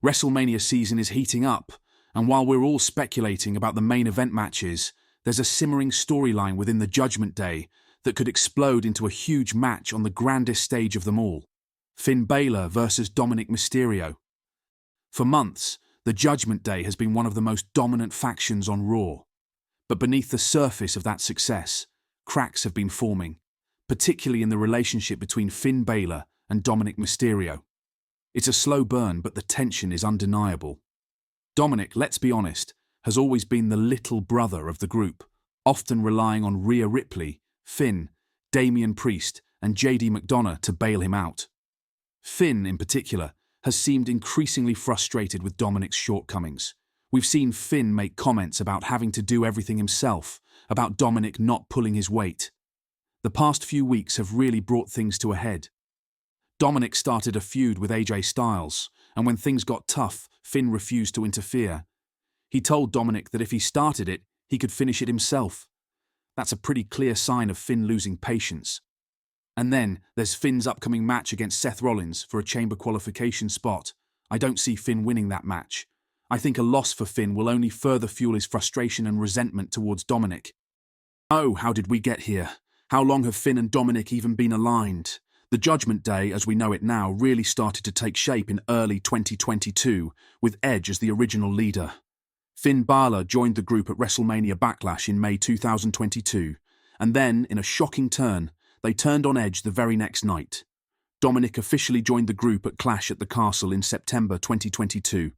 WrestleMania season is heating up, and while we're all speculating about the main event matches, there's a simmering storyline within the Judgment Day that could explode into a huge match on the grandest stage of them all. Finn Balor versus Dominik Mysterio. For months, the Judgment Day has been one of the most dominant factions on Raw. But beneath the surface of that success, cracks have been forming, particularly in the relationship between Finn Balor and Dominik Mysterio. It's a slow burn, but the tension is undeniable. Dominik, let's be honest, has always been the little brother of the group, often relying on Rhearipley, Finn, Damian Priest, and JD McDonough to bail him out. Finn, in particular, has seemed increasingly frustrated with Dominik's shortcomings. We've seen Finn make comments about having to do everything himself, about Dominik not pulling his weight. The past few weeks have really brought things to a head. Dominik started a feud with AJ Styles, and when things got tough, Finn refused to interfere. He told Dominik that if he started it, he could finish it himself. That's a pretty clear sign of Finn losing patience. And then there's Finn's upcoming match against Seth Rollins for a chamber qualification spot. I don't see Finn winning that match. I think a loss for Finn will only further fuel his frustration and resentment towards Dominik. Oh, how did we get here? How long have Finn and Dominik even been aligned? The Judgment Day, as we know it now, really started to take shape in early 2022, with Edge as the original leader. Finn Balor joined the group at WrestleMania Backlash in May 2022, and then, in a shocking turn, they turned on Edge the very next night. Dominik officially joined the group at Clash at the Castle in September 2022,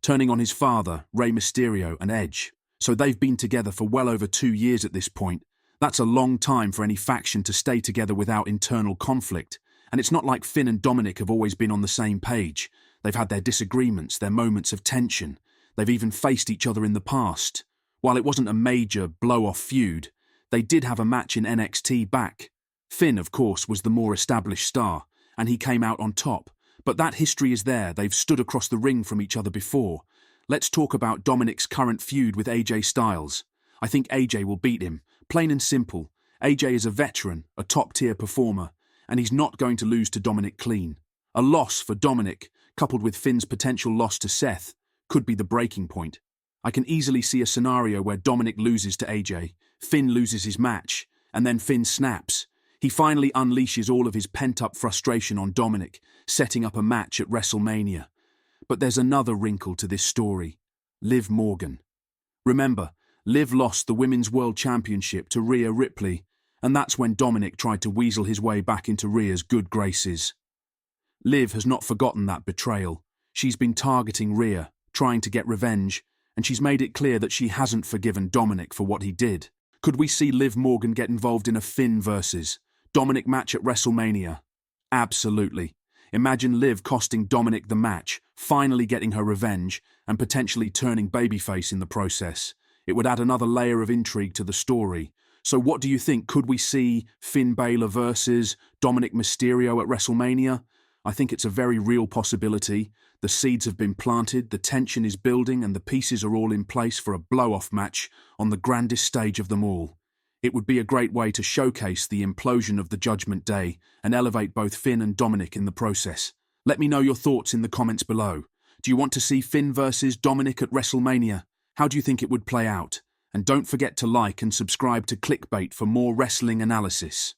turning on his father, Rey Mysterio, and Edge. So they've been together for well over 2 years at this point. That's a long time for any faction to stay together without internal conflict, and it's not like Finn and Dominik have always been on the same page. They've had their disagreements, their moments of tension. They've even faced each other in the past. While it wasn't a major blow-off feud, they did have a match in NXT back. Finn, of course, was the more established star, and he came out on top. But that history is there. They've stood across the ring from each other before. Let's talk about Dominik's current feud with AJ Styles. I think AJ will beat him. Plain and simple, AJ is a veteran, a top-tier performer, and he's not going to lose to Dominik clean. A loss for Dominik, coupled with Finn's potential loss to Seth, could be the breaking point. I can easily see a scenario where Dominik loses to AJ, Finn loses his match, and then Finn snaps. He finally unleashes all of his pent-up frustration on Dominik, setting up a match at WrestleMania. But there's another wrinkle to this story. Liv Morgan. Remember, Liv lost the Women's World Championship to Rhearipley, and that's when Dominik tried to weasel his way back into Rhea's good graces. Liv has not forgotten that betrayal. She's been targeting Rhea, trying to get revenge, and she's made it clear that she hasn't forgiven Dominik for what he did. Could we see Liv Morgan get involved in a Finn versus Dominik match at WrestleMania? Absolutely. Imagine Liv costing Dominik the match, finally getting her revenge, and potentially turning babyface in the process. It would add another layer of intrigue to the story. So what do you think? Could we see Finn Balor versus Dominik Mysterio at WrestleMania? I think it's a very real possibility. The seeds have been planted, the tension is building, and the pieces are all in place for a blow-off match on the grandest stage of them all. It would be a great way to showcase the implosion of the Judgment Day and elevate both Finn and Dominik in the process. Let me know your thoughts in the comments below. Do you want to see Finn versus Dominik at WrestleMania? How do you think it would play out? And don't forget to like and subscribe to Kliqbait for more wrestling analysis.